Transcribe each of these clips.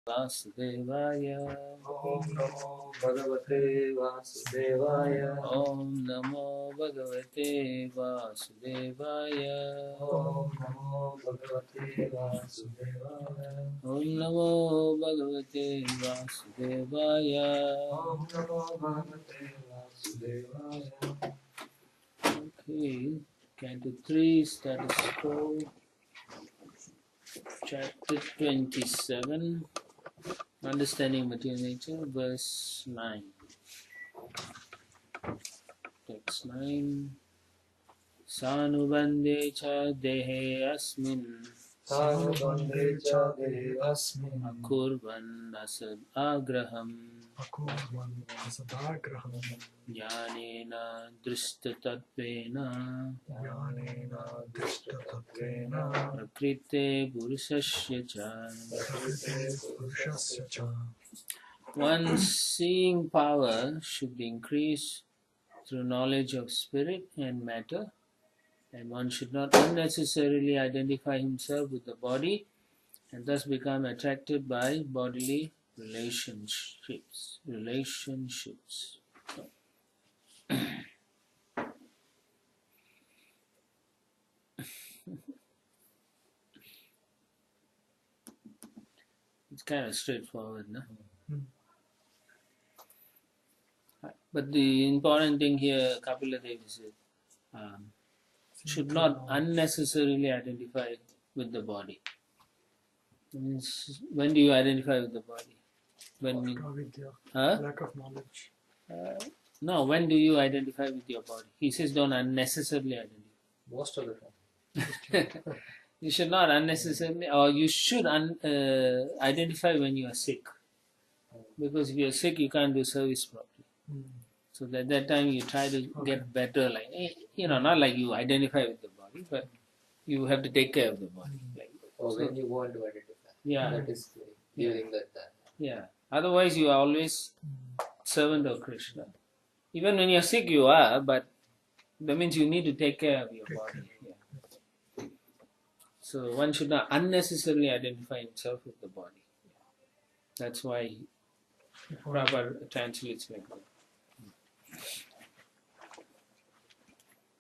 Vasudevaya. Om Namo Bhagavate Vasudevaya. Om Namo Bhagavate Vasudevaya. Om Namo Bhagavate Vasudevaya. Om Namo Bhagavate Vasudevaya. Om Namo Bhagavate Vasudevaya. Okay, Canto 3, status quo, chapter 27, Understanding Material Nature, verse 9. Text 9. Sanubandhe cha dehe asmin Sanubandhe cha dehe asmin akurvan asad agraham jnanena drishtatattvena prakrite purusasya cha. One's seeing power should be increased through knowledge of spirit and matter, and one should not unnecessarily identify himself with the body and thus become attracted by bodily relationships. It's kind of straightforward, no? But the important thing here, Kapila Devi said, should not unnecessarily identify with the body. Means, when do you identify with the body? When you, lack of knowledge. No, when do you identify with your body? He says don't unnecessarily identify. Most of the time. You should not unnecessarily, or you should identify when you are sick. Because if you are sick, you can't do service properly. So at that time you try to get better, like, not like you identify with the body, but you have to take care of the body. Like, Or when you want to identify. Yeah. That is during that time. Yeah. Otherwise you are always servant of Krishna. Even when you are sick you are, but that means you need to take care of your body. Yeah. So one should not unnecessarily identify himself with the body. That's why Prabhupada translates like that.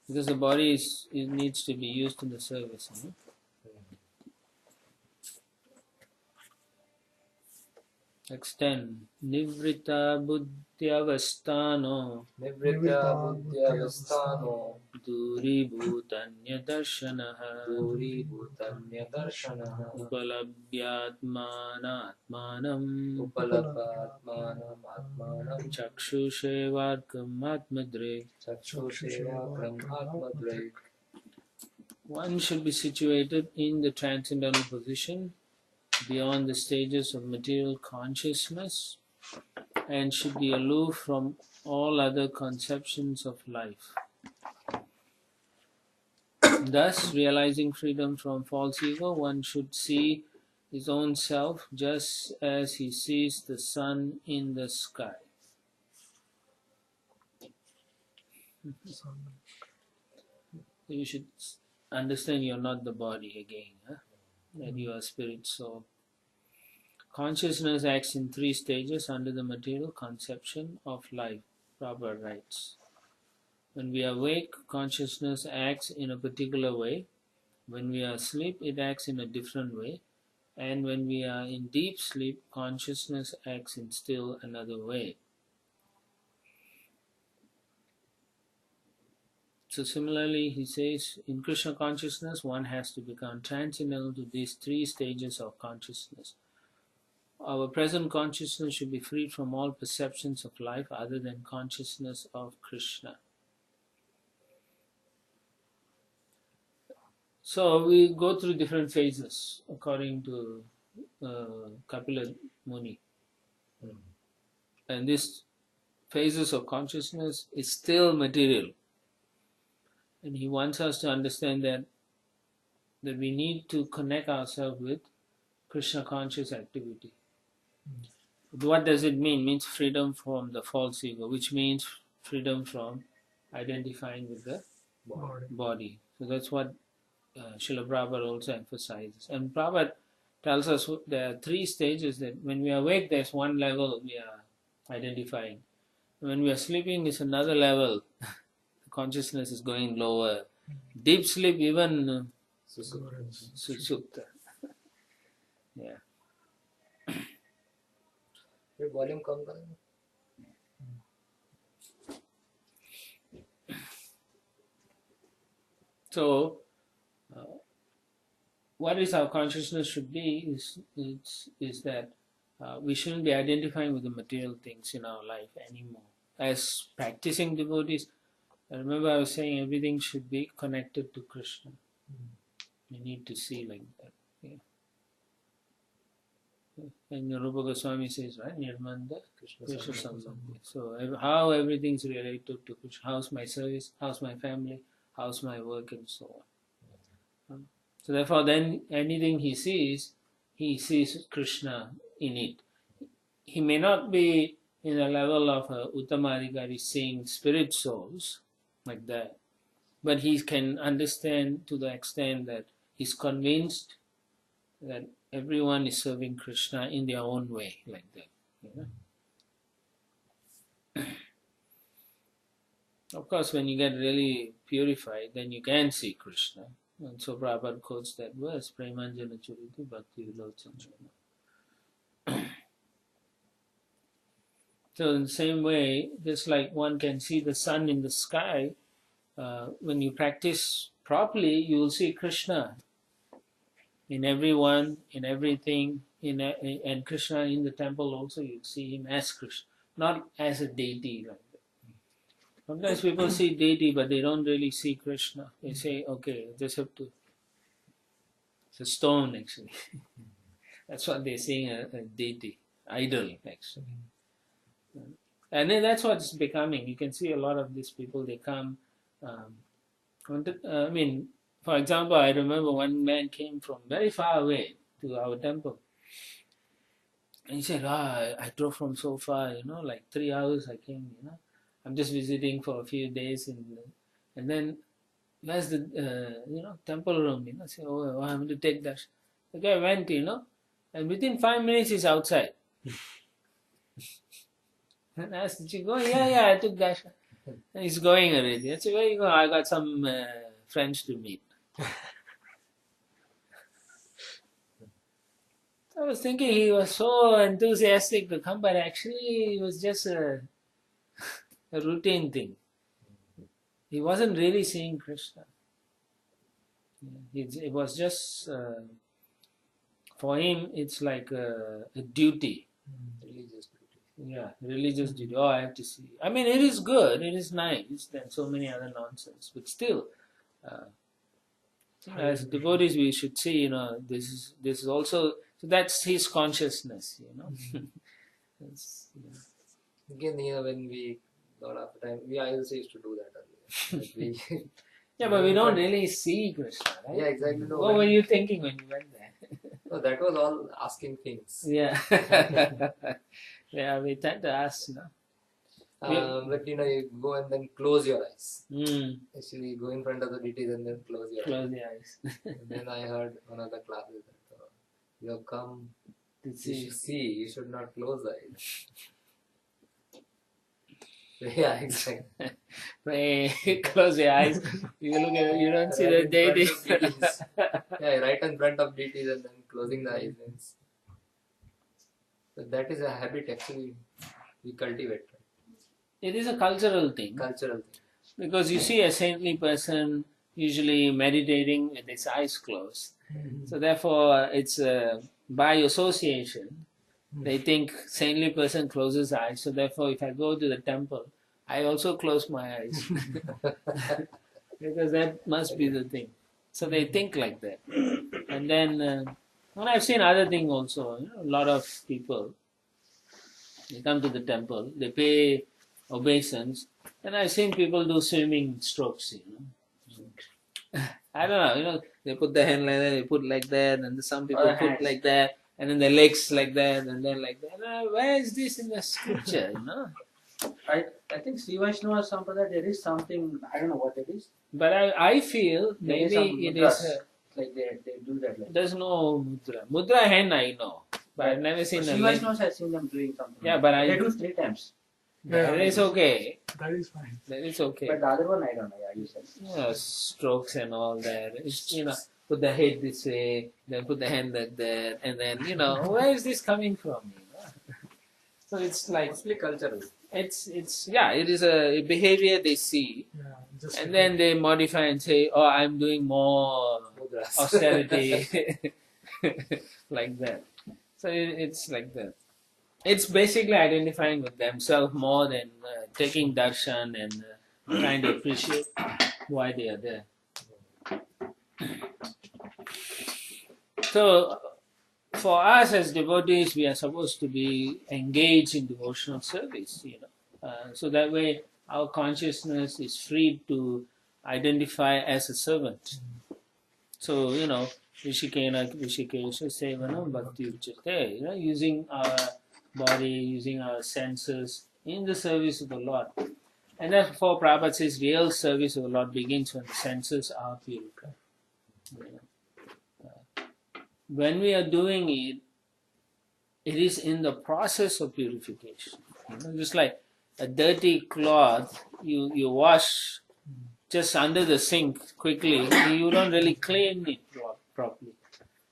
Because the body it needs to be used in the service. Text 10. Nivrita buddhyavastano Duri bhutanya darshanaha Upalabhyatmanatmanam Chakshushevarkam atmadre. One should be situated in the transcendental position beyond the stages of material consciousness and should be aloof from all other conceptions of life. Thus, realizing freedom from false ego, one should see his own self just as he sees the sun in the sky. You should understand you are not the body again, that you are spirit, soul. Consciousness acts in 3 stages under the material conception of life, Prabhupada writes. When we are awake, consciousness acts in a particular way. When we are asleep, it acts in a different way. And when we are in deep sleep, consciousness acts in still another way. So similarly, he says, in Krishna consciousness, one has to become transcendental to these 3 stages of consciousness. Our present consciousness should be freed from all perceptions of life other than consciousness of Krishna. So we go through different phases according to Kapila Muni. And these phases of consciousness is still material. And he wants us to understand that we need to connect ourselves with Krishna conscious activity. What does it mean? It means freedom from the false ego, which means freedom from identifying with the body. So that's what Srila Prabhupada also emphasizes. And Prabhupada tells us there are three stages. That when we are awake, there's one level we are identifying. When we are sleeping, it's another level. Consciousness is going lower. Deep sleep, even susupta. Yeah. फिर volume कम करें. So, what is our consciousness should be is that we shouldn't be identifying with the material things in our life anymore. As practicing devotees, I remember I was saying everything should be connected to Krishna. You need to see like that. Yeah. And Rupa Goswami says, right, Nirmanda Krishna Sambandhi. So how everything's related to Krishna. How's my service? How's my family? How's my work, and so on. So therefore, then anything he sees Krishna in it. He may not be in a level of Uttamadhikari seeing spirit souls like that, but he can understand to the extent that he's convinced that everyone is serving Krishna in their own way, like that. You know? Of course, when you get really purified, then you can see Krishna. And so Prabhupada quotes that verse, Premanjana Churiti Bhakti Vilocana. So in the same way, just like one can see the sun in the sky, when you practice properly, you will see Krishna in everyone, in everything, and Krishna in the temple also, you see him as Krishna, not as a deity like that. Sometimes people see deity, but they don't really see Krishna. They say, okay, just have to. It's a stone, actually. That's what they're saying, a deity, idol, actually. And then that's what it's becoming. You can see a lot of these people, they come. For example, I remember one man came from very far away to our temple. And he said, I drove from so far, like 3 hours I came, I'm just visiting for a few days. And then, where's the, temple room, I said, I'm going to take that. The guy went, and within 5 minutes he's outside. And I asked, did you go? Yeah, I took darshan. And he's going already. I said, where you go? I got some friends to meet. I was thinking he was so enthusiastic to come, but actually it was just a routine thing. He wasn't really seeing Krishna. It was just, for him, it's like a duty. Religious duty. Yeah, religious duty. I have to see. I mean, it is good, it is nice, there's so many other nonsense, but still, as devotees, we should see, this is also, so that's his consciousness, Again, when we got up time, I also used to do that earlier. Yeah, but we don't really see Krishna, right? Yeah, exactly. No, what were you thinking when you went there? No, that was all asking things. Yeah. Yeah, we tend to ask, But you go and then close your eyes. Actually, go in front of the deities and then close your eyes. Close the eyes. And then I heard one of the classes that you have come to see. You should not close the eyes. Yeah, exactly. Close your eyes. You look at, you don't see the deity. Yeah, right in front of deities and then closing the eyes. So that is a habit actually we cultivate. It is a cultural thing. Because you see a saintly person usually meditating with his eyes closed. So therefore, it's by association. They think saintly person closes eyes. So therefore, if I go to the temple, I also close my eyes. Because that must be the thing. So they think like that. And then, and I've seen other thing also. A lot of people, they come to the temple, they pay obeisance, and I've seen people do swimming strokes, I don't know, they put the hand like that, they put like that, and some people put like that, and then the legs like that, and then like that. Where is this in the scripture, I think Sri Vaishnava Sampradaya, there is something, I don't know what it is. But I feel maybe it is like they do that. Like There's no mudra. Mudra hen I know, but I've never seen a Sri leg. Vaishnavas, I've seen them doing something. Yeah, like but that. I- They do 3 times. That is okay. That is fine. That is okay. But the other one, I don't know. Yeah, you said. Yeah, strokes and all that. It's, put the head this way, then put the hand like that, and then, where is this coming from? So it's like, Mostly cultural. it is a behavior they see, Yeah, just and then they modify and say, oh, I'm doing more Mudras. austerity, like that. So it's like that. It's basically identifying with themselves more than taking darshan and trying to appreciate why they are there. So, for us as devotees, we are supposed to be engaged in devotional service, so that way our consciousness is free to identify as a servant. So, Rishikena, Rishikesha, Sevana, Bhakti Uchate, using our body, using our senses in the service of the Lord. And therefore, Prabhupada says real service of the Lord begins when the senses are purified. When we are doing it, it is in the process of purification. Just like a dirty cloth, you wash just under the sink quickly, you don't really clean it properly.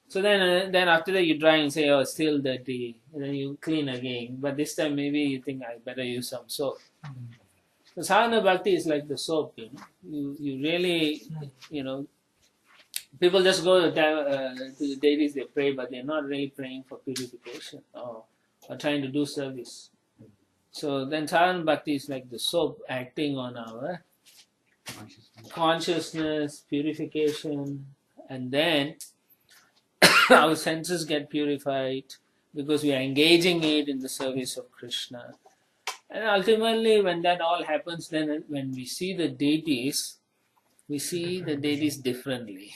So then after that you dry and say, oh, it's still dirty, and then you clean again. But this time maybe you think I better use some soap. So sadhana bhakti is like the soap, You really, people just go to the deities, they pray, but they're not really praying for purification or trying to do service. So then sadhana bhakti is like the soap acting on our consciousness, purification, and then our senses get purified because we are engaging it in the service of Krishna. And ultimately, when that all happens, then when we see the deities, we see the deities differently.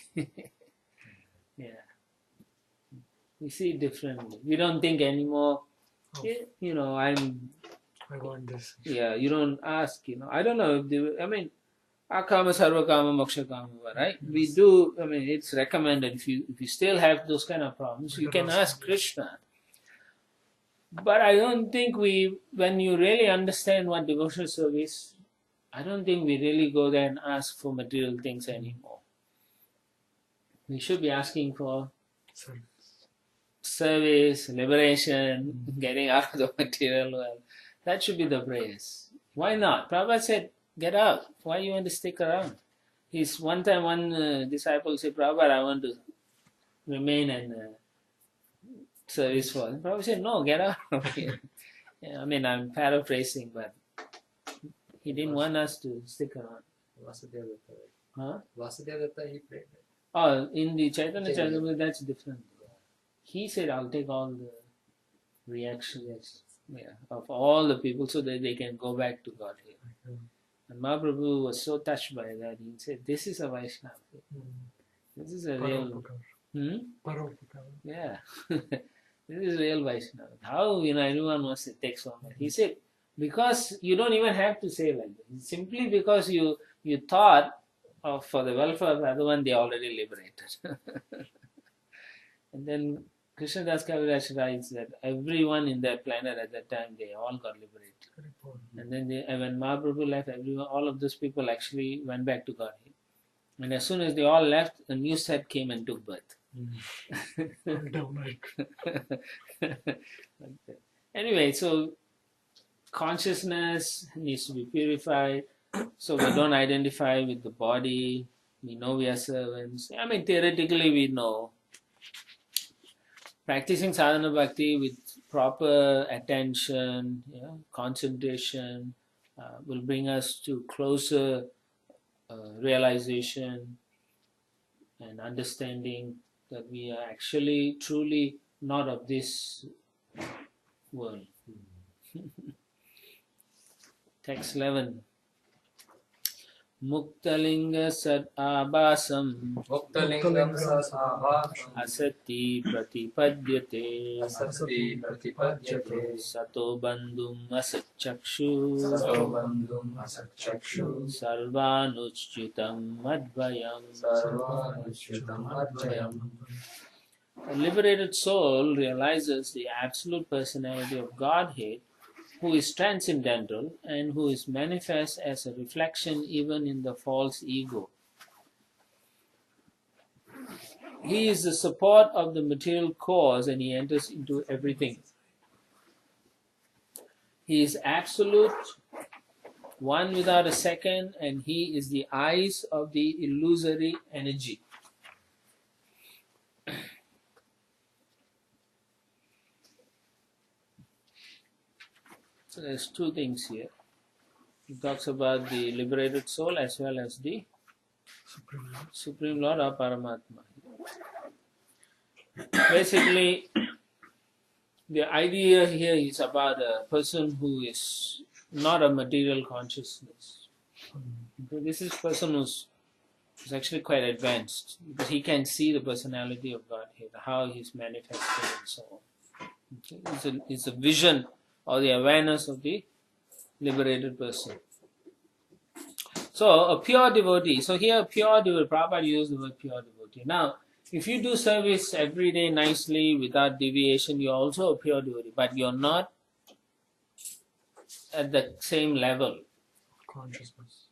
Yeah. We see it differently. We don't think anymore, I want this. Yeah, you don't ask, I don't know if they, Akama, Sarvakama, Mokshakama, right? We do, it's recommended if you still have those kind of problems, you can ask Krishna. But I don't think when you really understand what devotional service, I don't think we really go there and ask for material things anymore. We should be asking for service, liberation, getting out of the material world. That should be the prayers. Why not? Prabhupada said, get out. Why you want to stick around? One time one disciple said, Prabhupada, I want to remain and service for him. Prabhupada said, no, get out of here. Yeah, I'm paraphrasing, but he didn't want us to stick around. Vasudeva Datta. Huh? Vasudeva Datta, he prayed. Oh, in the Chaitanya Charitamrita, that's different. He said, I'll take all the reactions of all the people so that they can go back to Godhead. And Mahaprabhu was so touched by that, he said, this is a Vaishnava. This is a real... Yeah. This is real Vaishnava. How, everyone wants to take so much. He said, because you don't even have to say like that. Simply because you thought for the welfare of the other one, they already liberated. And then Krishna Das Kaviraj writes that everyone in that planet at that time, they all got liberated. And then when Mahaprabhu left, all of those people actually went back to Godhead. And as soon as they all left, a new set came and took birth. Anyway, so consciousness needs to be purified, so we don't identify with the body. We know we are servants. Theoretically we know. Practicing sadhana bhakti with proper attention, concentration, will bring us to closer realization and understanding that we are actually truly not of this world. Text 11. Muktalinga Sat Abhasam Muktalingam sat abhasam Asati Pratipadyate asati pratipadyate Sato Bandhum Asatchakshu sato bandhum asatchakshu Sarvanuchyutam Madvayam. sarvanuchyutam advayam. A liberated soul realizes the absolute personality of Godhead, who is transcendental and who is manifest as a reflection even in the false ego. He is the support of the material cause and he enters into everything. He is absolute, one without a second, and he is the eyes of the illusory energy. So there's two things here. He talks about the liberated soul as well as the Supreme Lord or Paramatma. Basically, the idea here is about a person who is not a material consciousness. Okay, this is a person who's actually quite advanced because he can see the personality of God here, how he's manifesting and so on. Okay, it's a vision or the awareness of the liberated person. So a pure devotee. So here pure devotee, Prabhupada used the word pure devotee. Now, if you do service every day nicely without deviation, you're also a pure devotee, but you're not at the same level. Consciousness.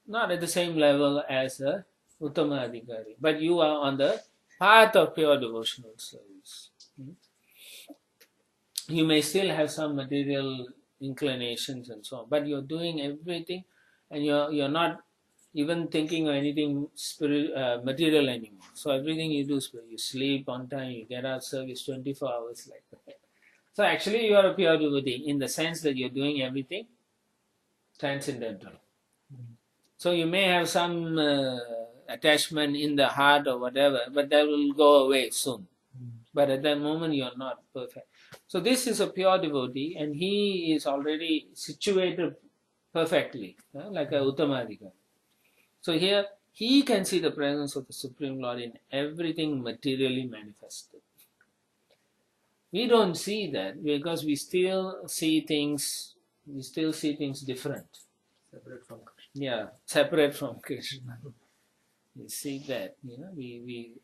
Not at the same level as a Uttama Adhikari, but you are on the path of pure devotional service. You may still have some material inclinations and so on, but you're doing everything and you're not even thinking of anything material anymore. So everything you do is you sleep on time, you get out service 24 hours like that. So actually you are a pure devotee in the sense that you're doing everything transcendental. So you may have some attachment in the heart or whatever, but that will go away soon. But at that moment you are not perfect. So this is a pure devotee and he is already situated perfectly, like a Uttamadika. So here he can see the presence of the Supreme Lord in everything materially manifested. We don't see that because we still see things different. Separate from Krishna. Yeah, separate from Krishna. We see that,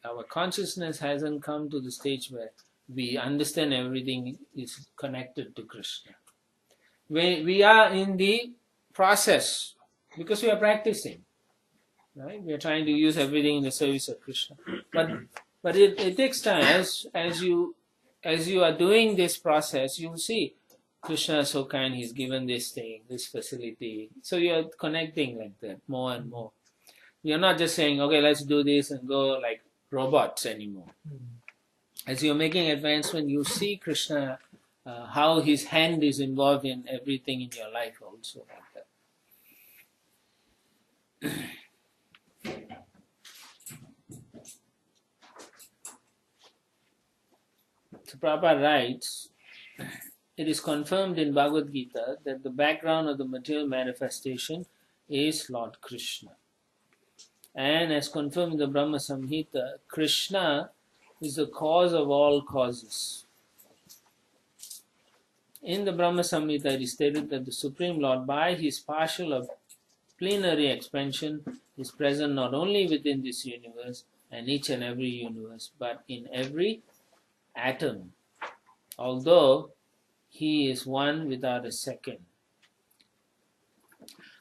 our consciousness hasn't come to the stage where we understand everything is connected to Krishna. We are in the process because we are practicing, right? We are trying to use everything in the service of Krishna. But it takes time. As you are doing this process, you'll see Krishna is so kind. He's given this thing, this facility. So you're connecting like that more and more. You're not just saying, okay, let's do this and go like robots anymore. As you're making advancement, you see Krishna, how his hand is involved in everything in your life also like that. So Prabhupada writes, it is confirmed in Bhagavad Gita that the background of the material manifestation is Lord Krishna. And as confirmed in the Brahma Samhita, Krishna is the cause of all causes. In the Brahma Samhita, it is stated that the Supreme Lord, by his partial or plenary expansion, is present not only within this universe and each and every universe, but in every atom, although he is one without a second.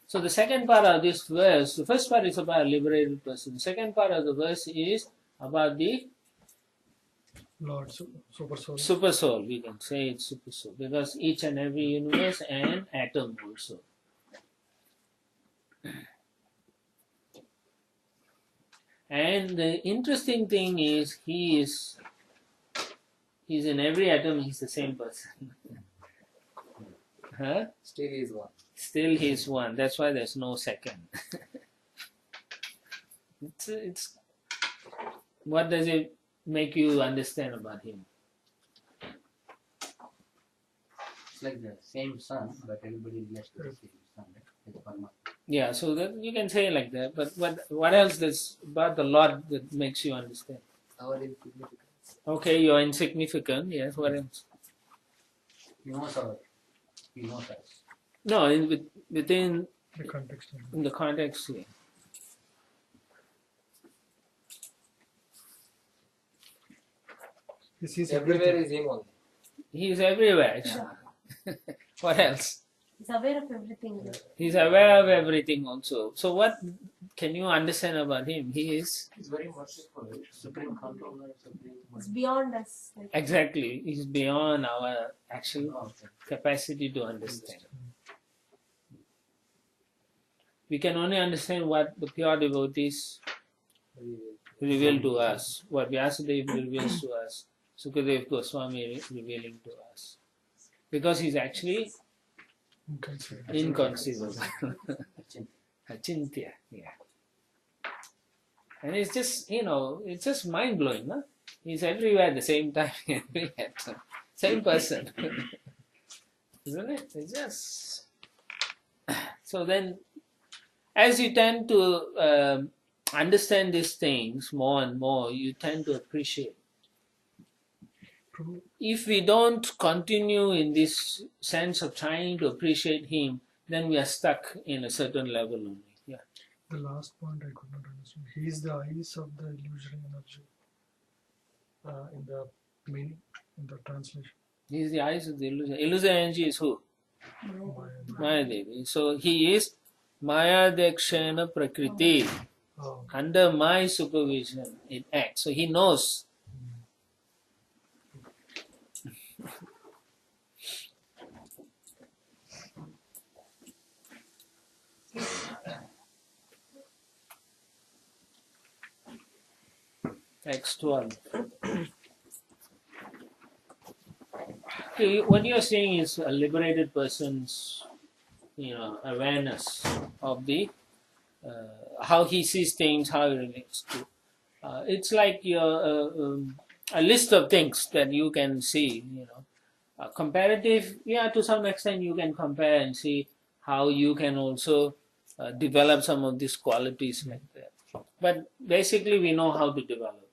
So the second part of this verse, the first part is about a liberated person. The second part of the verse is about the Lord, super soul. super soul. We can say it's super soul because each and every universe and atom also. And the interesting thing is he's in every atom, he's the same person. Huh? Still he is one. Still he's one. That's why there's no second. It's what does it make you understand about him? It's like the same sun, but everybody relates to the same sun, right? It's Paramatma. Yeah, so that you can say like that, but what else is about the Lord that makes you understand? Our insignificance. Okay, you're insignificant, yes, what else? He knows our. He knows us. No, within The context. in the context, yeah. He sees Everywhere everything. is him only. He is everywhere actually. What else? He's aware of everything. He's aware of everything also. So what can you understand about him? He is He's very merciful, right? Supreme controller, supreme. It's beyond us. Like, exactly, he's beyond our actual Okay. capacity to understand. We can only understand what the pure devotees reveal to us, what Vyasadeva reveals to us, Sukadev Goswami revealing to us. Because he's actually inconceivable. Achintya, yeah. And it's just, it's just mind blowing, no? He's everywhere at the same time, everywhere. Same person. Isn't it? It's just. So then, as you tend to understand these things more and more, you tend to appreciate. Prabhu, If we don't continue in this sense of trying to appreciate him, then we are stuck in a certain level only. Yeah. the last point I could not understand. He is the eyes of the illusory energy. In the meaning, in the translation. He is the eyes of the illusion. Illusion energy is who? Maya Devi. So he is Maya Dekshana Prakriti. Oh, Under my supervision, it acts. So he knows. X12. Okay, what you're saying is a liberated person's, awareness of the how he sees things, how he relates to. It's like a list of things that you can see. Comparative, yeah, to some extent you can compare and see how you can also develop some of these qualities like that. But basically, we know how to develop,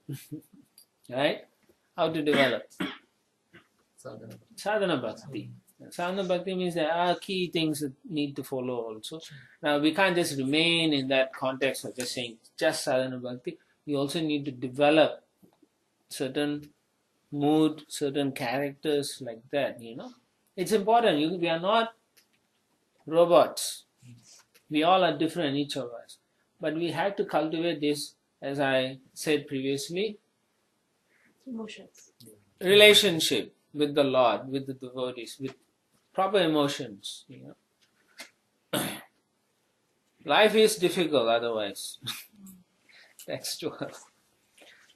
right? How to develop. Sadhana. Sadhana bhakti. Sadhana bhakti means there are key things that need to follow also. Now, we can't just remain in that context of just saying just sadhana bhakti. We also need to develop certain mood, certain characters like that, It's important. We are not robots. We all are different, each of us. But we have to cultivate this, as I said previously, emotions. relationship with the Lord, with the devotees, with proper emotions. Life is difficult otherwise. Next one.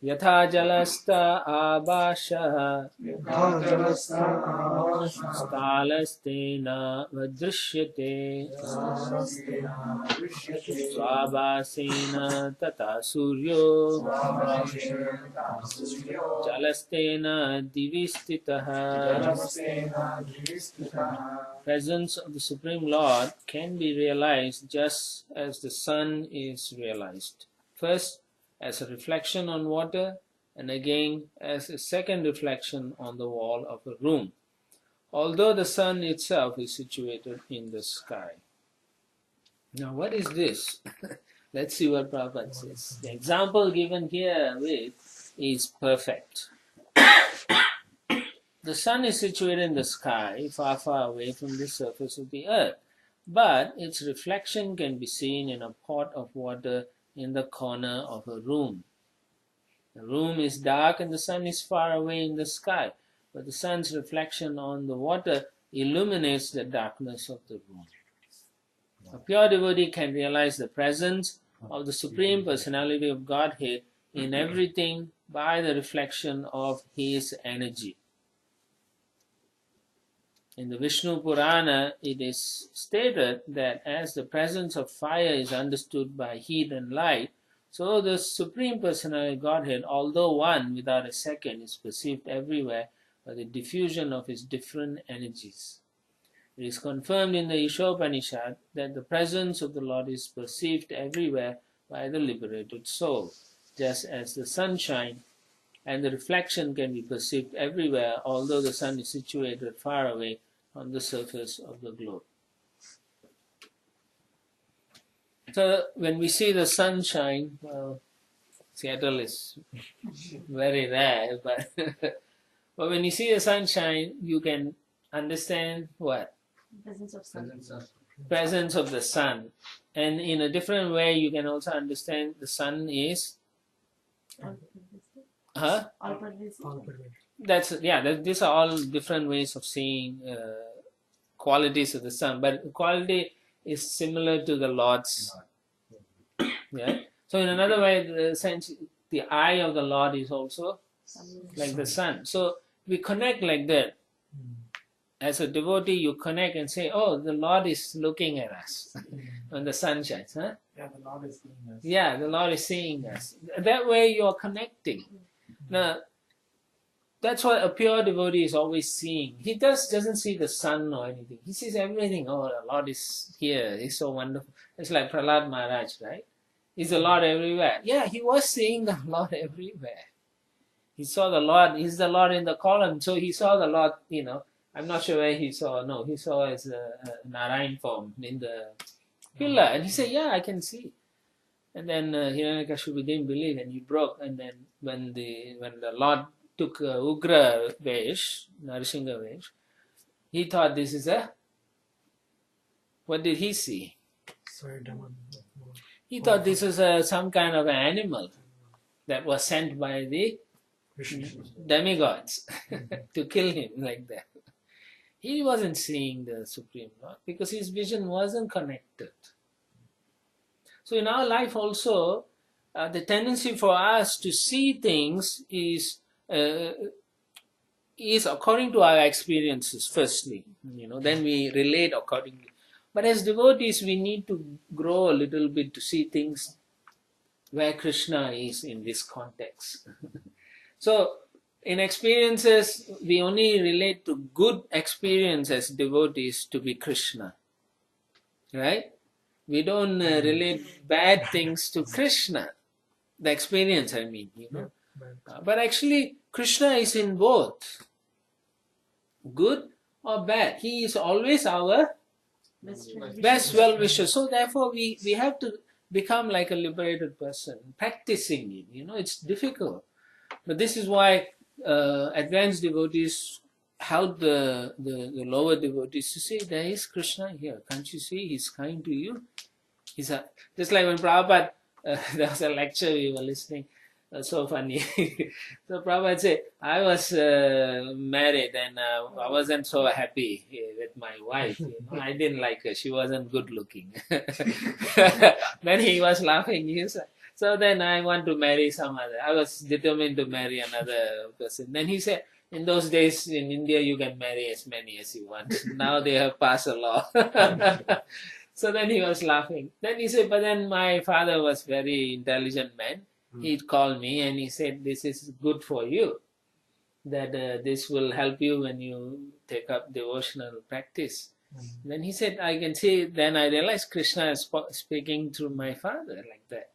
Yatha jalasta abasha stalastena vadrishyate swabhasena tata suryo jalastena divistitaha. Presence of the Supreme Lord can be realized just as the sun is realized. First, as a reflection on water, and again as a second reflection on the wall of a room, although the sun itself is situated in the sky. Now, what is this? Let's see what Prabhupada says. The example given here is perfect. The sun is situated in the sky, far, far away from the surface of the earth, but its reflection can be seen in a pot of water in the corner of a room. The room is dark and the sun is far away in the sky, but the sun's reflection on the water illuminates the darkness of the room. A pure devotee can realize the presence of the Supreme Personality of Godhead in everything by the reflection of his energy. In the Vishnu Purana, it is stated that as the presence of fire is understood by heat and light, so the Supreme Personality of Godhead, although one without a second, is perceived everywhere by the diffusion of his different energies. It is confirmed in the Ishopanishad that the presence of the Lord is perceived everywhere by the liberated soul, just as the sunshine and the reflection can be perceived everywhere, although the sun is situated far away on the surface of the globe. So when we see the sunshine, well, Seattle is very rare, but but when you see the sunshine, you can understand what? Presence of sun. Presence of the sun. And in a different way, you can also understand the sun is, All pervasive. All pervasive. these are all different ways of seeing qualities of the sun, but quality is similar to the Lord's. Yeah. So in another way, the sense, the eye of the Lord is also like the sun. So we connect like that. As a devotee, you connect and say, "Oh, the Lord is looking at us when the sun shines." Huh? Yeah, the Lord is seeing us. Yeah, the Lord is seeing us. That way, you are connecting. Now, that's what a pure devotee is always seeing. He doesn't see the sun or anything. He sees everything. Oh, the Lord is here. He's so wonderful. It's like Prahlad Maharaj, right? Is the Lord everywhere? Yeah, he was seeing the Lord everywhere. He saw the Lord. He's the Lord in the column. So he saw the Lord, I'm not sure where he saw. No, he saw as a Narayan form in the pillar. And he said, yeah, I can see. And then Hiranyakashipu didn't believe and he broke. And then when the Lord took Ugra Vesh, Narasingha Vesh, he thought this is what did he see? Side demon. He thought this is some kind of an animal that was sent by the demigods to kill him like that. He wasn't seeing the Supreme Lord because his vision wasn't connected. So in our life also, the tendency for us to see things is according to our experiences firstly, then we relate accordingly. But as devotees, we need to grow a little bit to see things where Krishna is in this context. So in experiences, we only relate to good experience as devotees to be Krishna, right? We don't relate bad things to Krishna, the experience I mean, But actually, Krishna is in both, good or bad. He is always our best well-wisher. So therefore, we have to become like a liberated person, practicing it. It's difficult. But this is why advanced devotees help the lower devotees to say, there is Krishna here. Can't you see? He's kind to you. Just like when Prabhupada, there was a lecture we were listening, so funny. So Prabhupada said, I was married and I wasn't so happy with my wife. I didn't like her. She wasn't good looking. Then he was laughing. He said, so then I want to marry some other. I was determined to marry another person. Then he said, in those days in India, you can marry as many as you want. Now they have passed a law. So then he was laughing. Then he said, but then my father was very intelligent man. He called me and he said, this is good for you. That this will help you when you take up devotional practice. Then he said, I can see, then I realized Krishna is speaking through my father like that.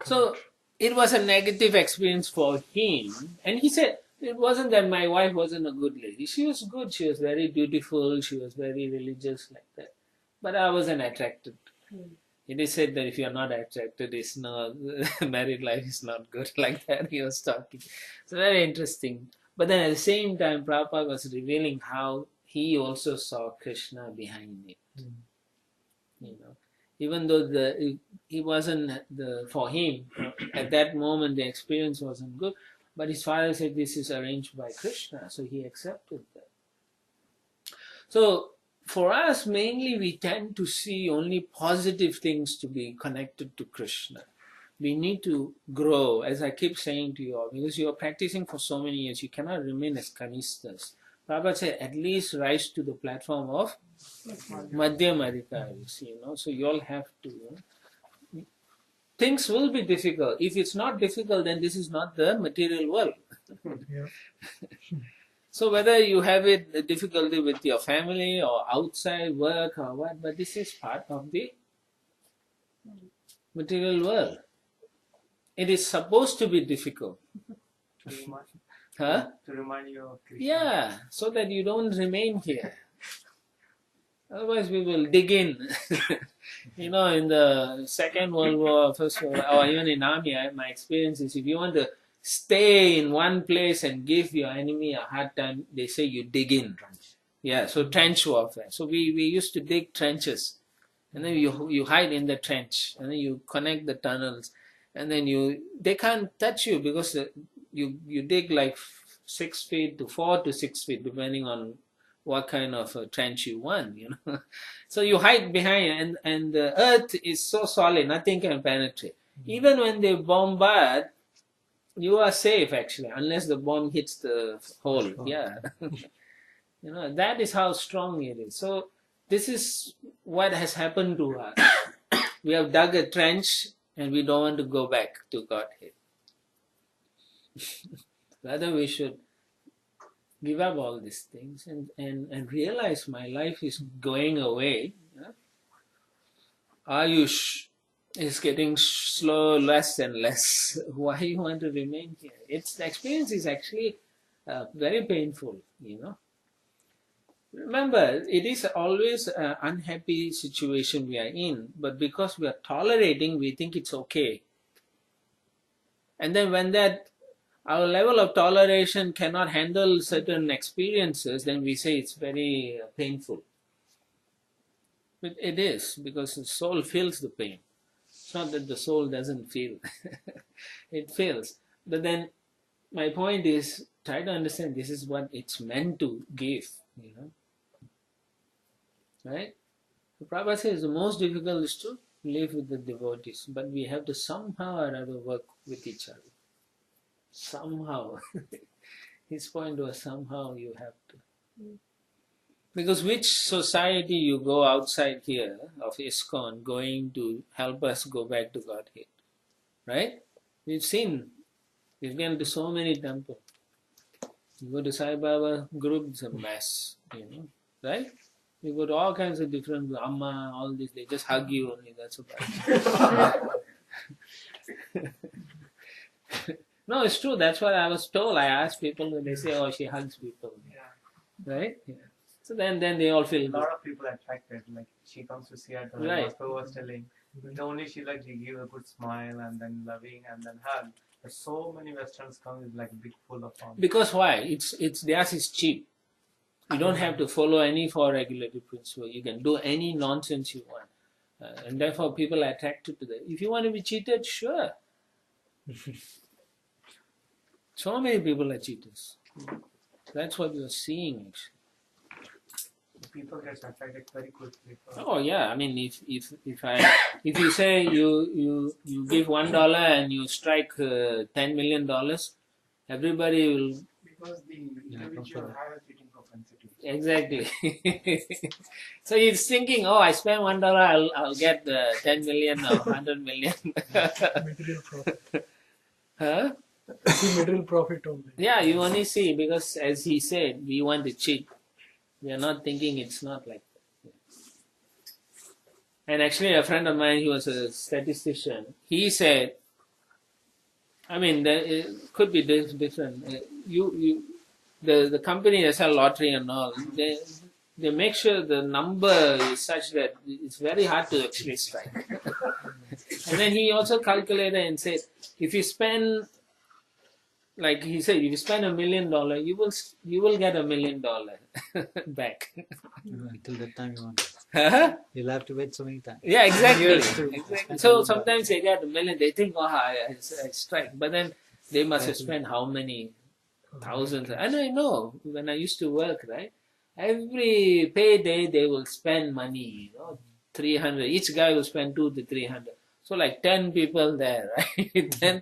So it was a negative experience for him. And he said, it wasn't that my wife wasn't a good lady. She was good. She was very beautiful. She was very religious like that. But I wasn't attracted. It is said that if you are not attracted, married life is not good like that. He was talking. It's very interesting. But then at the same time, Prabhupada was revealing how he also saw Krishna behind it. Even though he wasn't for him at that moment, the experience wasn't good. But his father said this is arranged by Krishna, so he accepted that. So for us, mainly we tend to see only positive things to be connected to Krishna. We need to grow, as I keep saying to you all, because you are practicing for so many years, you cannot remain as kanistas. Prabhupada said, at least rise to the platform of Madhyam Adhikaris, so you all have to. Things will be difficult. If it's not difficult, then this is not the material world. So whether you have it difficulty with your family or outside work or what, but this is part of the material world. It is supposed to be difficult. To remind, Huh? to remind you of Krishna. Yeah, so that you don't remain here. Otherwise we will dig in. You know, in the Second World War, First World War, or even in army, my experience is if you want to stay in one place and give your enemy a hard time, they say you dig in. Yeah, so trench warfare. So we used to dig trenches, and then you hide in the trench, and then you connect the tunnels, and then they can't touch you because you dig like 6 feet to 4 to 6 feet, depending on what kind of a trench you want, you know. So you hide behind, and the earth is so solid, nothing can penetrate. Even when they bombard, you are safe actually, unless the bomb hits the hole. Yeah. You know, that is how strong it is. So this is what has happened to us. We have dug a trench and we don't want to go back to Godhead. Rather we should give up all these things and realize my life is going away. Yeah? Ayush is getting slow, less and less. Why you want to remain here? The experience is actually very painful, you know. Remember, it is always an unhappy situation we are in, but because we are tolerating, we think it's okay. And then when our level of toleration cannot handle certain experiences, then we say it's very painful. But it is, because the soul feels the pain. It's not that the soul doesn't feel. It feels. But then my point is, try to understand this is what it's meant to give, you know. Right? The Prabhupada says the most difficult is to live with the devotees, but we have to somehow or other work with each other. Somehow. His point was somehow you have to. Because which society you go outside here of ISKCON going to help us go back to Godhead? Right? We've been to so many temples. You go to Sai Baba group, it's a mess, you know, right? You go to all kinds of different Amma, all this, they just hug you only, that's about it. No, it's true, that's what I was told. I asked people when they say, oh, she hugs people. Yeah. Right? Yeah. So then they all feel A lot of people attracted, like she comes to see her, right. Master was telling, only she like, she give a good smile and then loving and then hug. But so many Westerns come with like big full of arms. Because why? It's theirs is cheap. You don't have to follow any four regulative principle. You can do any nonsense you want. And therefore people are attracted to that. If you want to be cheated, sure. So many people are cheaters. That's what you're seeing actually. People get attracted very quickly. Oh yeah, I mean if you say you give $1 and you strike $10 million, everybody will. Because the individual has a cheating propensity. Exactly. So he's thinking, oh, I spend $1, I'll get 10 million or 100 million. Material profit. Huh? See material profit only. Yeah, you only see, because as he said, we want to cheat. We are not thinking it's not like that. And actually a friend of mine, he was a statistician, he said, I mean, it could be different. The company that sell lottery and all, they make sure the number is such that it's very hard to actually strike. And then he also calculated and said, if you spend, like he said, if you spend $1 million, you will get $1 million back. Till that time you want. Huh? You'll have to wait so many times. Yeah, exactly. Years to Exactly. spend So $1 million. sometimes they get $1 million, they think, oh, I strike. But then they must have spent how many thousands. And I know, when I used to work, right? Every payday they will spend money, you know, 300. Each guy will spend 200 to 300. So like 10 people there, right? 10,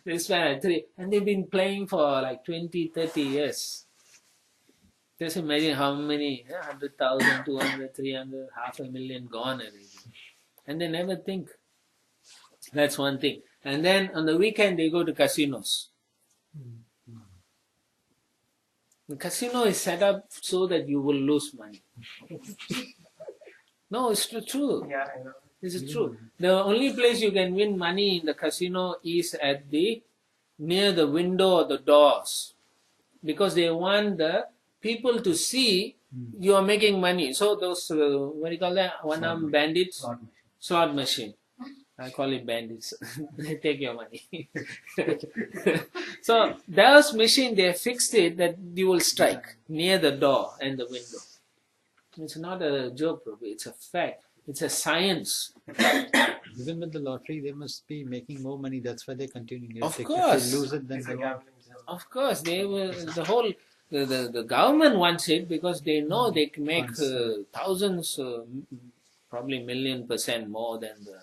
they spend like 3. And they've been playing for like 20, 30 years. Just imagine how many, 100,000, 200, 300, 500,000 gone already. And they never think. That's one thing. And then on the weekend they go to casinos. The casino is set up so that you will lose money. No, it's true. Yeah, I know. This is true. The only place you can win money in the casino is at the near the window or the doors, because they want the people to see you are making money. So those what do you call that? One-armed bandits, slot machine. I call it bandits. They take your money. So those machine, they fixed it that you will strike near the door and the window. It's not a joke, Prabhu. It's a fact. It's a science. Even with the lottery, they must be making more money. That's why they're continuing. Of If course. they lose it, then It's they a won't. gambling zone. Of course, they will. The government wants it because they know they can make thousands, probably million% more than the.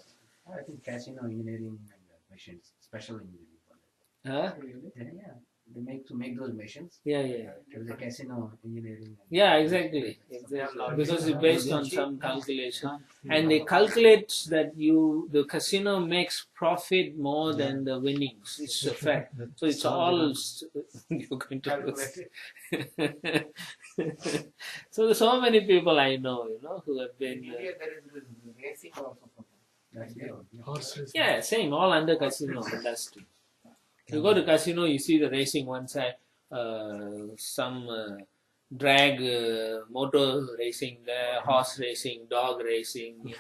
I think casino engineering and machines, special engineering for that. Huh? Yeah, they make those machines. Yeah, yeah, There's a casino engineering. yeah. Exactly. Because it's based on some calculation, and they calculate that the casino makes profit more than the winnings. It's a fact. So it's all you're going to lose. So there's so many people I know, who have been. India, there is this racing also. That's there. Horse racing. Yeah, same, all under casino industry. You go to casino, you see the racing one side, some drag motor racing there, horse racing, dog racing,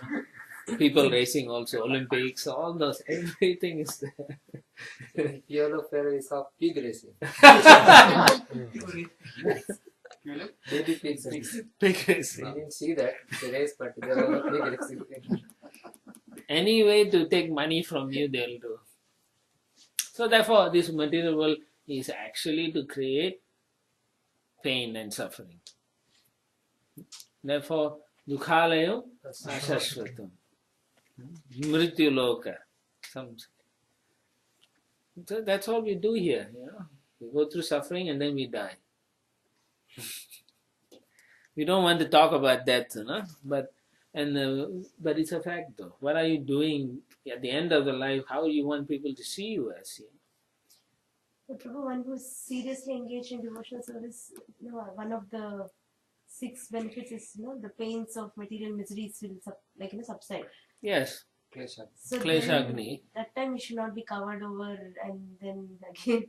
people racing also, Olympics, all those, everything is there. Yellow Ferrari is of pig racing. Baby pigs racing. Pig We racing. didn't see that, the race, but there was a pig racing. Any way to take money from you, they'll do. So therefore, this material world is actually to create pain and suffering. Therefore, dukhalayam ashashvatam. Mrityu loka. So that's all we do here. We go through suffering and then we die. We don't want to talk about death, but it's a fact though. What are you doing at the end of the life? How you want people to see you as? But Prabhu, one who is seriously engaged in devotional service, one of the 6 benefits is, the pains of material miseries will subside. Yes. Klesha. So Kleshagni. that time we should not be covered over and then again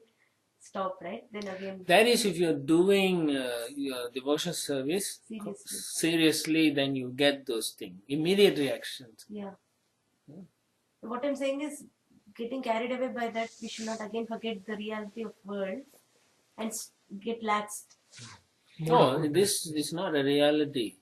stop, right? Then again That is, if you're doing your devotional service seriously, then you get those things. Immediate reactions. Yeah. What I'm saying is, getting carried away by that, we should not again forget the reality of world and get laxed. No, this is not a reality.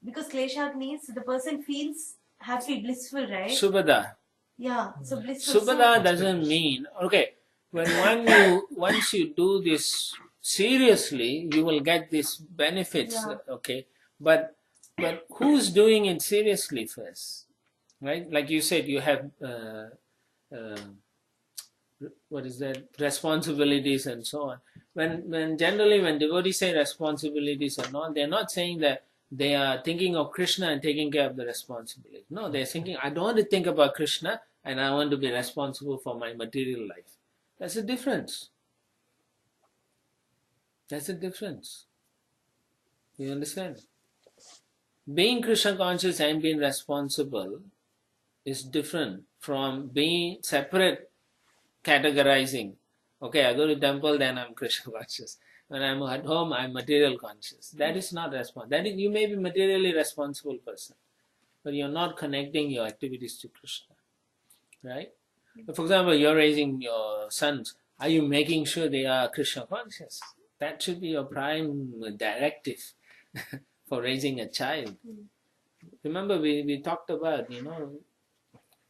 Because Kleshagni, the person feels happy, blissful, right? Subhada. Yeah, so blissful. Subhada doesn't mean, okay, once you do this seriously, you will get these benefits, okay, but who's doing it seriously first? Right? Like you said, you have responsibilities and so on. When generally when devotees say responsibilities and all, they're not saying that they are thinking of Krishna and taking care of the responsibility. No, they're thinking, I don't want to think about Krishna and I want to be responsible for my material life. That's a difference. That's a difference. You understand? Being Krishna conscious and being responsible is different from being separate, categorizing. Okay, I go to temple, then I'm Krishna conscious. When I'm at home, I'm material conscious. That is not responsible. That is, you may be materially responsible person, but you're not connecting your activities to Krishna. Right? For example, you're raising your sons. Are you making sure they are Krishna conscious? That should be your prime directive for raising a child. Remember, we talked about,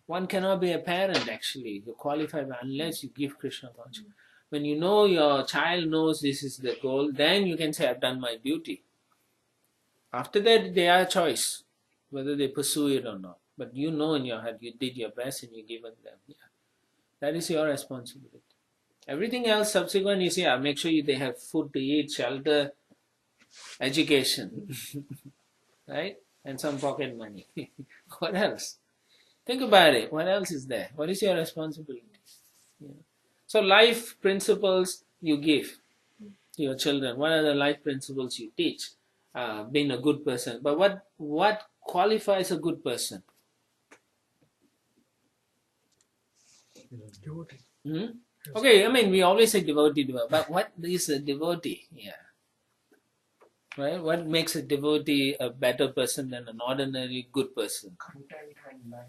one cannot be a parent actually. You qualify unless you give Krishna consciousness. When you know your child knows this is the goal, then you can say, I've done my duty. After that, they are a choice, whether they pursue it or not. But you know in your heart, you did your best and you given them. Yeah. That is your responsibility. Everything else subsequent is, make sure they have food to eat, shelter, education, right? And some pocket money. What else? Think about it. What else is there? What is your responsibility? So life principles you give to your children. What are the life principles you teach? Being a good person. But what qualifies a good person? Devotee. Hmm? Okay, I mean, we always say devotee, but what is a devotee? Yeah. Right? What makes a devotee a better person than an ordinary good person? Content and life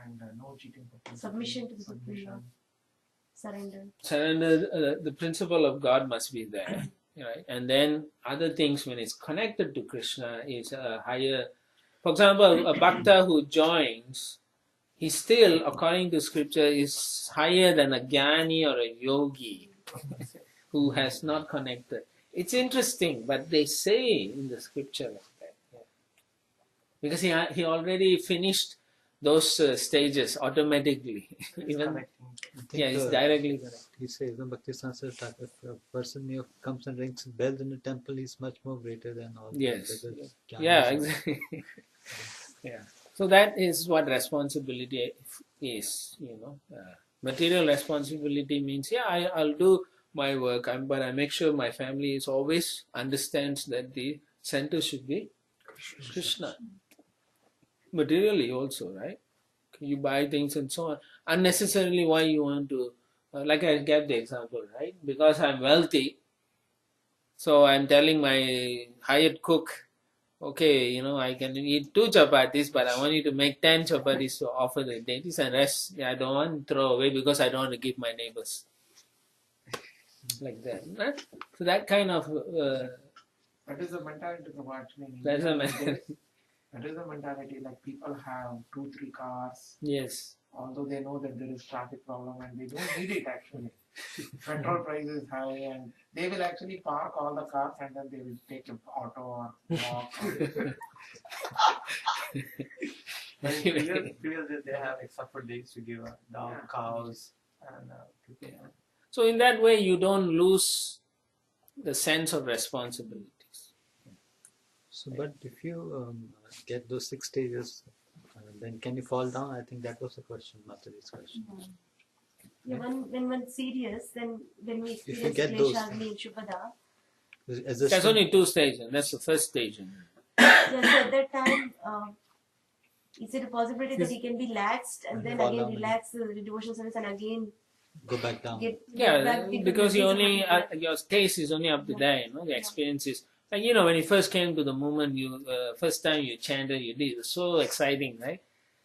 and no cheating for principle. Submission to the Supreme Lord. Surrender. Surrender, the principle of God must be there, right? And then other things, when it's connected to Krishna, is a higher. For example, a bhakta who joins, he still, according to scripture, is higher than a jnani or a yogi who has not connected. It's interesting, but they say in the scripture like that, yeah. Because he already finished those stages automatically. Even yeah, it's directly connected. He says, no, Bhakti Sanskar, if a person comes and rings bells in the temple, he's much more greater than all Yes. the others. Yeah, exactly. Yeah. So that is what responsibility is, Material responsibility means, yeah, I'll do my work, but I make sure my family is always understands that the center should be Krishna. Materially also, right? You buy things and so on. Unnecessarily, why you want to, like I gave the example, right? Because I'm wealthy, so I'm telling my hired cook, okay, I can eat 2 chapatis, but I want you to make 10 chapatis to offer the deities, and rest, I don't want to throw away because I don't want to give my neighbors. Like that. Right? So that kind of... that is the mentality of actually in that's India. That is the mentality, like people have 2-3 cars. Yes. Although they know that there is traffic problem and they don't need it actually. Petrol price is high and they will actually park all the cars and then they will take an auto or walk. Previously they have except for days to give dog, cows and So in that way you don't lose the sense of responsibilities. So, but if you get those 6 stages, then can you fall down? I think that was the question, Matari's question. Yeah, when one's serious, then when we If you experience get those, Kleshagni and Shupada, There's only 2 stages. That's the first stage. yeah, so at that time, is it a possibility that he can be laxed and then fall again down relax the devotional service and again go back down. get Yeah, back into because the you days of only Bhakti? your taste is only up to there. The experience is like when you first came to the movement, you first time you chanted, you did, it was so exciting, right?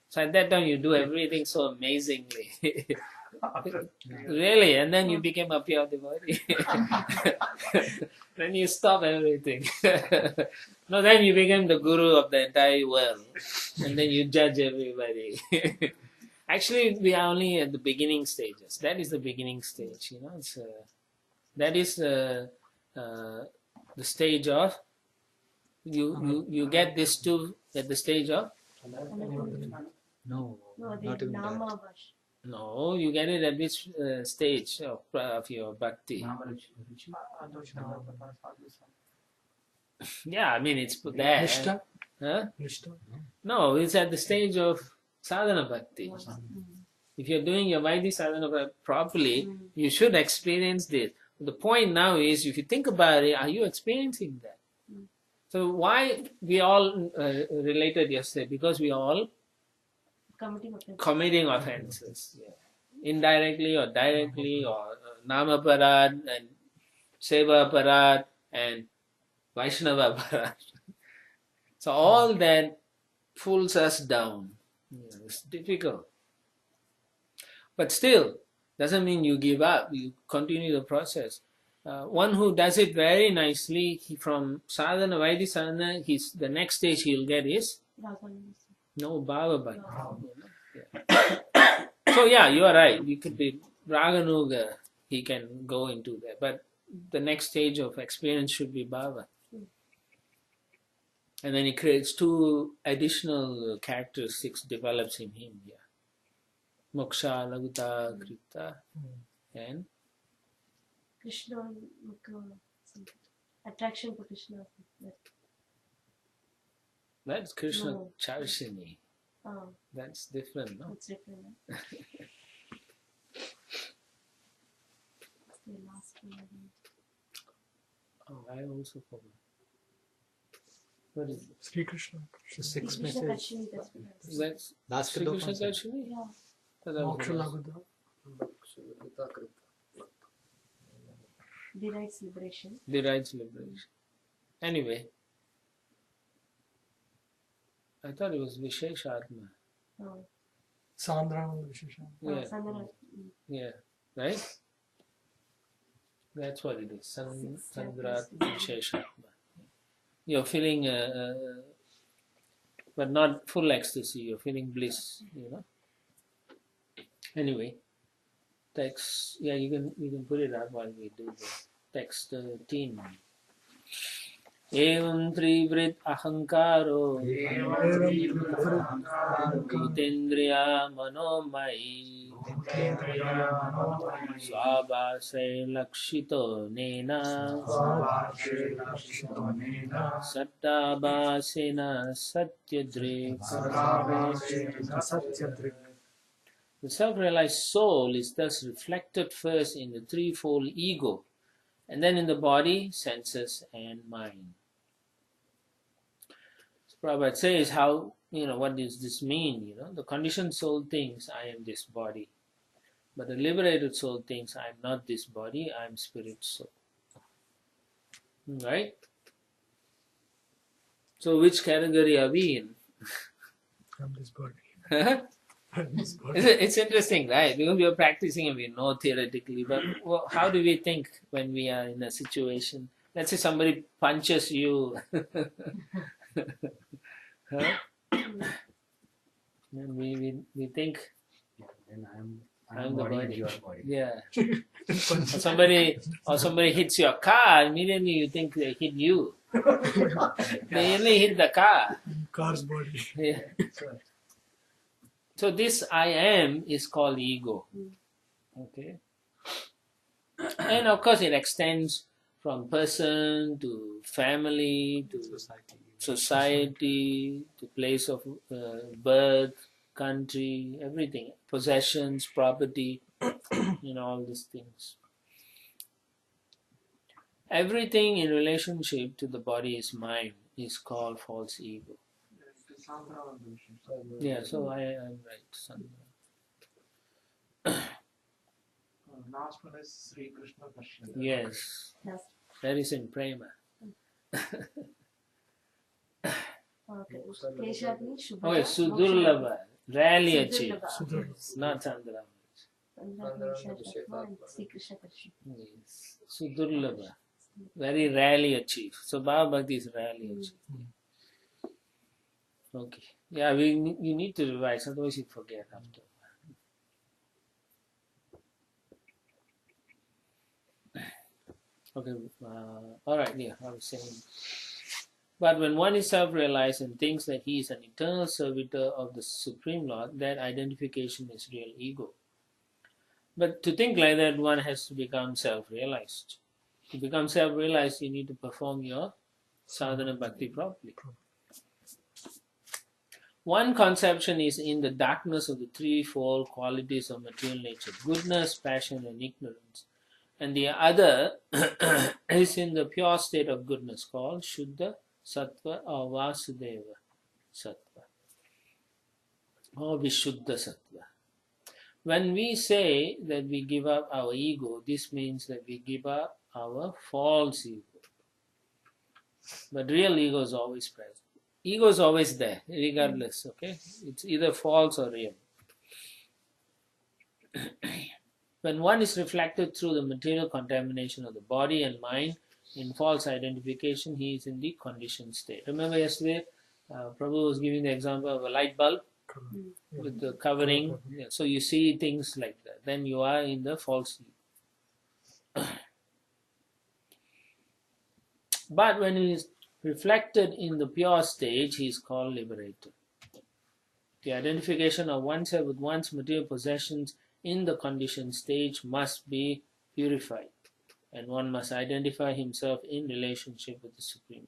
So at that time you do everything so amazingly, really, and then you became a pure devotee. Then you stop everything. No, then you became the guru of the entire world, and then you judge everybody. Actually, we are only at the beginning stages. That is the beginning stage. It's that is the stage of you get this two at the stage of No, No, not the even that. Nama Vash. no. You get it at which stage of your bhakti? Yeah, I mean it's put there. Nishta? Huh? Nishta? No, it's at the stage of sadhana bhakti. If you're doing your Vaidhi sadhana properly, you should experience this. The point now is, if you think about it, are you experiencing that? So why we all related yesterday? Because we are all committing offenses. Yeah. Indirectly or directly, or Namaparad and Seva Parad and Vaishnava Parad. So all that pulls us down. It's difficult. But still, doesn't mean you give up. You continue the process. One who does it very nicely, from sadhana, Vaidhi sadhana, the next stage he'll get is no bhava bhakti. So yeah, you are right. You could be Raganuga, he can go into that. But the next stage of experience should be bhava. And then he creates 2 additional characteristics, develops in him. Yeah. Moksha, Laguta, Krita, and Krishna, attraction to Krishna. that's Krishna No. Charshini. Oh, That's different, no? it's different. The last one. Oh, I also forgot. What is it? Sri Krishna. The sixth Krishna message. Kashmir, that's what I was. That's Last Sri ke do Krishna kaun se? Kashmir? Yeah. That was Moksha the last. Lagudha. Derides liberation. Derides liberation. Anyway, I thought it was Vishesh Atma. Oh. Sandrananda Vishesha. Yeah, Sandhana. yeah, right? That's what it is. Six Sandrat chapters. Vishesh Atma. You're feeling, but not full ecstasy. You're feeling bliss. You know. Anyway, text. Yeah, you can put it up while we do the text 13. Evam trivrit ahankaro bhutendriya manomai swabhasre lakshito nena sattabhasena satyadrik. The self-realized soul is thus reflected first in the threefold ego, and then in the body, senses, and mind. So Prabhupada says how, what does this mean? The conditioned soul thinks I am this body, but the liberated soul thinks I am not this body, I am spirit soul. Right? So which category are we in? I'm this body. It's I'm this body. interesting, right? Because we are practicing and we know theoretically, but how do we think when we are in a situation? Let's say somebody punches you. Huh? And we think Yeah, then I'm I'm the body and body. your body. Yeah. or somebody hits your car, immediately you think they hit you. They only hit the car. Car's body. Yeah. So this I am is called ego. Okay. And of course it extends from person to family to society to place of birth, country, everything, possessions, property, all these things. Everything in relationship to the body is mine is called false ego. Yeah, so I'm right, Sandra. Last one is Sri Krishna Kashmir. Yes, Yes. that is in Prema. Okay. Kleshagni, Shubhaya, Okay, Sudurlabha, rarely achieved, Sudurlabha. not Chandra. Sandra, Kleshagni, and Sri Krishna Kashmir. Yes, Sudurlabha, very rarely achieved. So Bhava Bhakti is rarely achieved. Okay, yeah, you need to revise, otherwise you forget after. Okay, all right, yeah, I was saying. But when one is self-realized and thinks that he is an eternal servitor of the Supreme Lord, that identification is real ego. But to think like that, one has to become self-realized. To become self-realized, you need to perform your sadhana bhakti properly. One conception is in the darkness of the threefold qualities of material nature, goodness, passion, and ignorance. And the other is in the pure state of goodness called Shuddha Sattva or Vasudeva Sattva or Vishuddha Sattva. When we say that we give up our ego, this means that we give up our false ego. But real ego is always present. Ego is always there, regardless, okay? It's either false or real. When one is reflected through the material contamination of the body and mind in false identification, he is in the conditioned state. Remember yesterday, Prabhu was giving the example of a light bulb with the covering. Yeah, so you see things like that. Then you are in the false ego. But when he is reflected in the pure stage, he is called liberated. The identification of oneself with one's material possessions in the conditioned stage must be purified, and one must identify himself in relationship with the Supreme.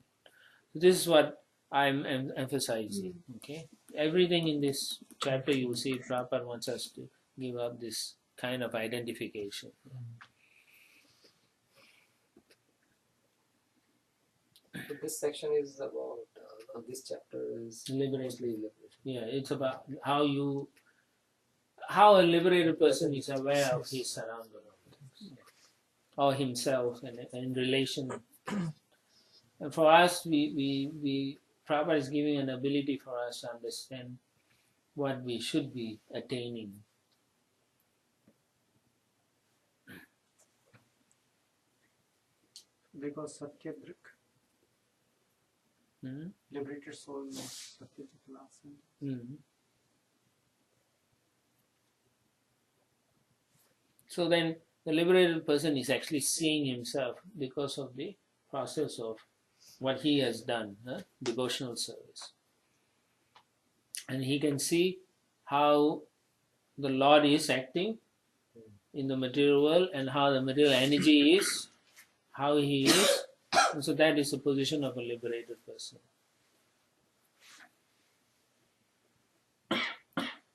So this is what I'm emphasizing. Okay, everything in this chapter you will see Prabhupada wants us to give up this kind of identification. this section is about this chapter is Liberation. mostly liberation. Yeah, it's about how a liberated person is aware of his surroundings or himself and in relation. And for us, we Prabhupada is giving an ability for us to understand what we should be attaining. Because Satyadrik, liberated soul, Satyadrik last sentence. So then the liberated person is actually seeing himself because of the process of what he has done, devotional service. And he can see how the Lord is acting in the material world and how the material energy is, how he is. And so that is the position of a liberated person.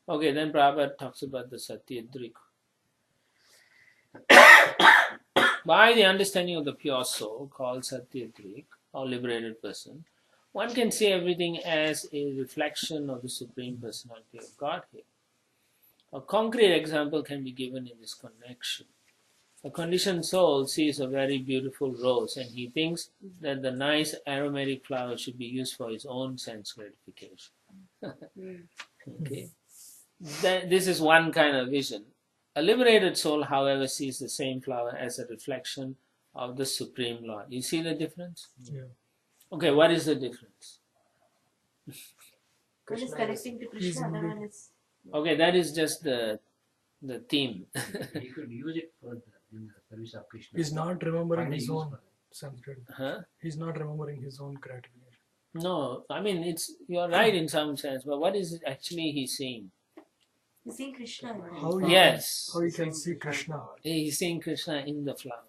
Okay, then Prabhupada talks about the Satyadrik. By the understanding of the pure soul called Satyadrik or liberated person, one can see everything as a reflection of the Supreme Personality of Godhead. A concrete example can be given in this connection. A conditioned soul sees a very beautiful rose and he thinks that the nice aromatic flower should be used for his own sense gratification. Okay, this is one kind of vision. A liberated soul, however, sees the same flower as a reflection of the Supreme Lord. You see the difference? Yeah. Okay, what is the difference? One is connecting to Krishna, another one is. Okay, that is just the theme. He could use it for in the service of Krishna. He's not remembering Find a his use own for it. sense gratification. Huh? He's not remembering his own gratification. No, I mean you're right in some sense, but what is it actually he's saying? He's seeing Krishna. How he Yes, How he can see Krishna. he's seeing Krishna in the flower.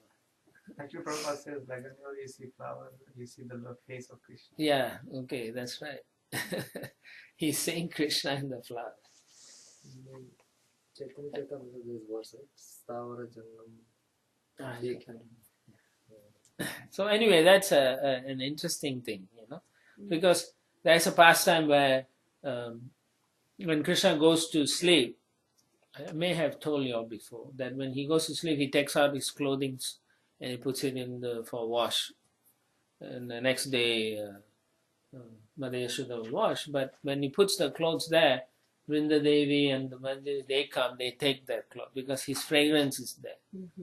Actually, Prabhupada says, like whenever you see flower, you see the face of Krishna. Yeah, okay, that's right. He's seeing Krishna in the flower. Chaitanya Charitamrita, this verse, right? Stavara Jannam. So anyway, that's an interesting thing, because there's a pastime where when Krishna goes to sleep, I may have told you all before that when he goes to sleep, he takes out his clothing and he puts it in for wash, and the next day Mother Yashoda will wash. But when he puts the clothes there, Vrinda Devi and the Mandir, they come, they take that cloth because his fragrance is there.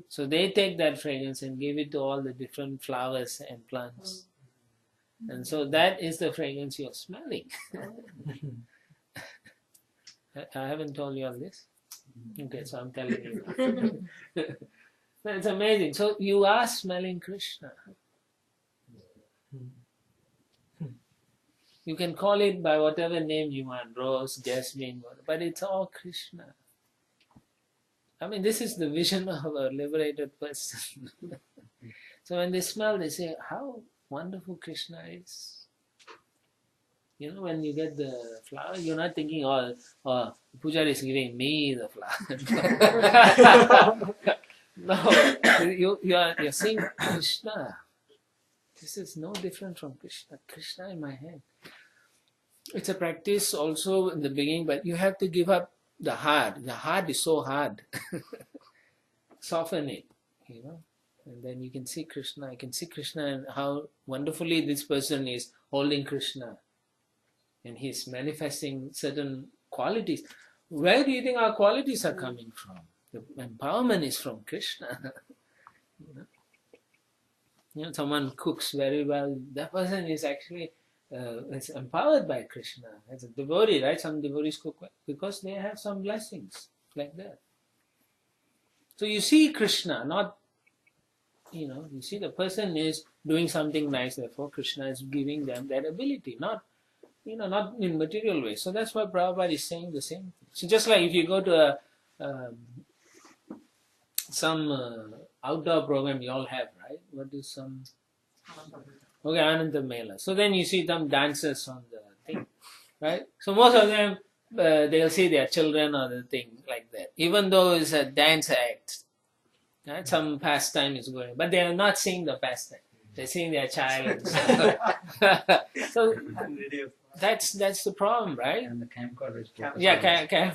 So they take that fragrance and give it to all the different flowers and plants. And so that is the fragrance you're smelling. I haven't told you all this. Okay, so I'm telling you. That's amazing. So you are smelling Krishna. You can call it by whatever name you want, rose, jasmine, but it's all Krishna. I mean, this is the vision of a liberated person. So when they smell, they say, how wonderful Krishna is. When you get the flower, you're not thinking, oh Pujari is giving me the flower. No, you're saying Krishna. This is no different from Krishna. Krishna in my hand. It's a practice also in the beginning, but you have to give up the hard. The hard is so hard. Soften it, and then you can see Krishna. I can see Krishna and how wonderfully this person is holding Krishna. And he's manifesting certain qualities. Where do you think our qualities are coming from? The empowerment is from Krishna. Someone cooks very well. That person is actually it's empowered by Krishna. As a devotee, right? Some devotees cook well because they have some blessings like that. So you see Krishna, not, you see the person is doing something nice, therefore Krishna is giving them that ability, not in material ways. So that's why Prabhupada is saying the same thing. So just like if you go to some outdoor program you all have, right? What is some? Okay, Ananda Mela. So then you see some dancers on the thing, right? So most of them, they'll see their children or the thing like that. Even though it's a dance act, right? Some pastime is going, but they are not seeing the pastime. They're seeing their child and stuff. So that's the problem, right? And the camcorder is focused Yeah, on camera.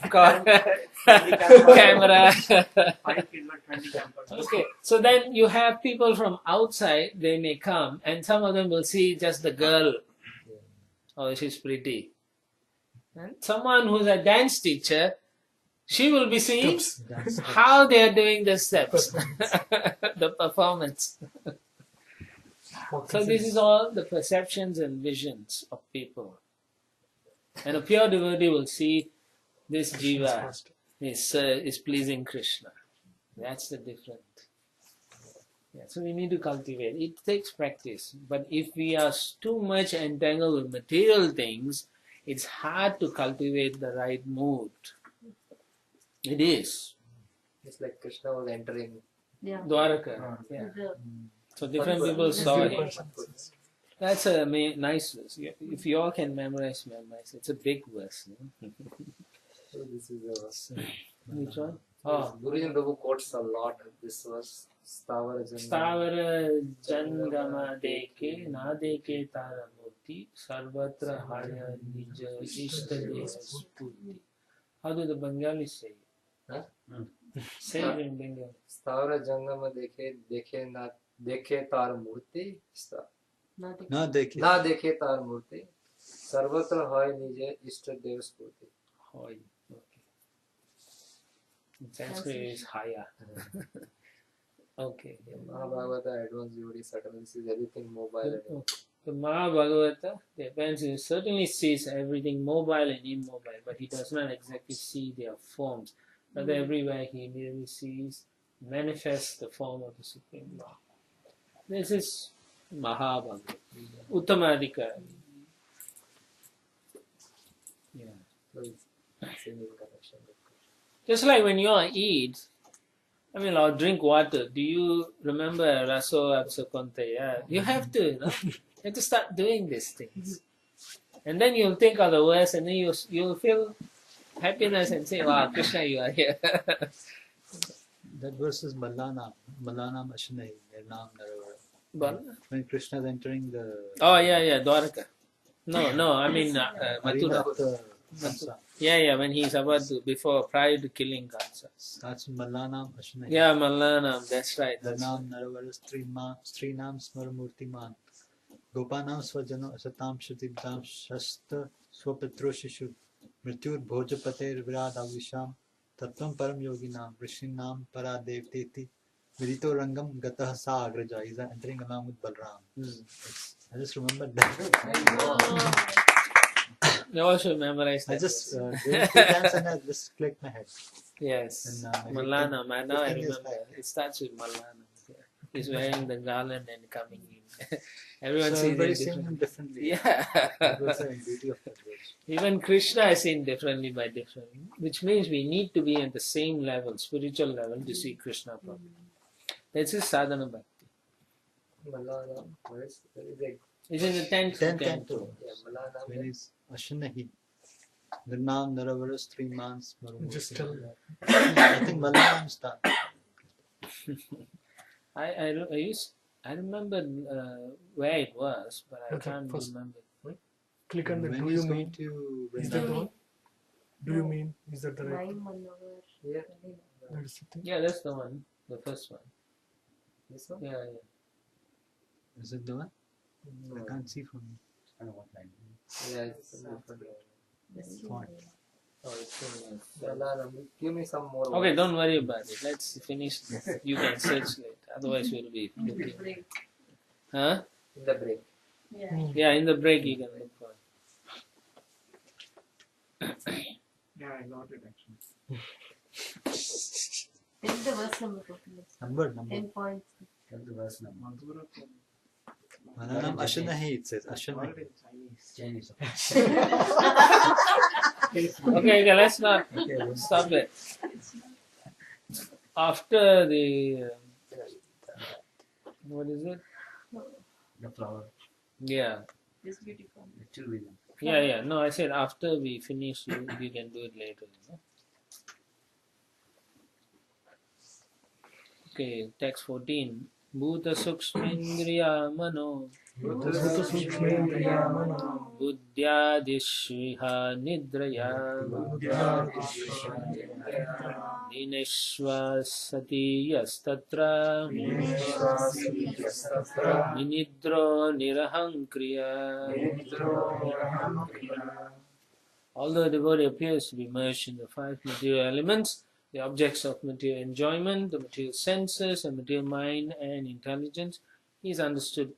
5 kids or 20 campers. Okay, so then you have people from outside, they may come, and some of them will see just the girl. Oh, she's pretty. And someone who's a dance teacher, she will be seeing how they are doing the steps, the performance. So this is all the perceptions and visions of people. And a pure devotee will see this jiva is pleasing Krishna. That's the difference. Yeah, so we need to cultivate. It takes practice. But if we are too much entangled with material things, it's hard to cultivate the right mood. It is. It's like Krishna was entering. Yeah. Dwaraka. Yeah. The, So different people saw him. That's a nice verse. If you all can memorize. It's a big verse. No? So this is Which one? oh, Guruji Prabhu quotes a lot of this verse. Stavara jangama deke na deke tara murti sarvatra haya nija ishtadeva spurti. How do the Bengalis say it? Huh? Say it in Bengali. Stavara jangama dekhe tar murti. Na dekhe. Na dekhe tar murti. Sarvatra hoy nije ishtadeva spurti. Hoy. Okay. In Sanskrit is haya. Okay. Mahabharata advanced devotee certainly sees everything mobile. The Mahabharata, the advanced certainly sees everything mobile and immobile, but he does not exactly see their forms. But everywhere he merely sees, manifests the form of the Supreme Lord. This is Mahabharata. Uttamadhikari. Yeah. So it's in connection. Just like when you all eat, or drink water, do you remember Raso Absakonteya? You have to, you have to start doing these things. And then you'll think of the words, and then you'll feel happiness and say, wow, Krishna, you are here. That verse is Mallanam Ashnahi, Nirnam Naravara. But, When Krishna is entering the Dwaraka. No, I mean arena Mathura. of the Kansa. Yeah, when he's about to, prior to killing Kansa. That's Mallanam Ashnahi. Yeah, Mallanam, that's right. Nirnam Naravara Strinam Smaramurtiman. Gopanam Swajano Asatam Shutibdam Shasta Swapatro Shishu Mrityur Bhojapater Virad Avisham Tattvam Param Yoginam Rishinam Paradevteti Vidito Rangam Gatah Sa Agraja. He's entering along with Balram. I just remembered that. You all should memorize that. I just did 3 times and I just clicked my head. Yes, And, Mallanam. Now I everything is remember. like- It starts with Mallanam. Yeah. He's wearing the garland and coming in. Everyone So sees everybody it seeing him differently. differently. Yeah. That was the beauty of that verse. Even Krishna is seen differently by different, which means we need to be at the same level, spiritual level, to see Krishna properly. That's his sadhana bhakti. Malana, where is it? It's in the 10th 10th canto. canto. Yeah, Malana. When he's Ashnahi. Nirnam Naravaras 3 months. Just tell me. I think Mallanam start. I remember where it was, but I Okay, can't first. remember. Click on the When do he's you going mean? to Is Vrindavan. that the one? Do you mean? Is that the right? 9 1 hour. Yeah. That is the thing. Yeah, that's the one, the first one. This one? Yeah. Is it the one? No. I can't see from I don't know what line. Yeah, it's a different one. This Point. Oh, it's Malana, give me some more. okay, words. don't worry about it. Let's finish. You can search later. Otherwise, we'll be looking. break. Huh? In the break. Yeah. Yeah, in the break you can look for it. Yeah, I got it actually. Tell the verse number totally. number. 10 points. Tell the verse number. Madhura Mallanam Ashnahi, it says. got Ashnahi. it in Chinese. Chinese. Okay, let's not Okay, stop it. After the what is it? The flower. Yeah. This beautiful. The children. Yeah. No, I said after we finish, you can do it later. You know? Okay, text 14. Bhuta Sukshmendriya Mano Buddhyadishviha Nidraya Dineshvasati Yastatra Ninidro Nirahankriya. Although a devotee appears to be immersed in the five material elements, the objects of material enjoyment, the material senses, and material mind and intelligence, he is understood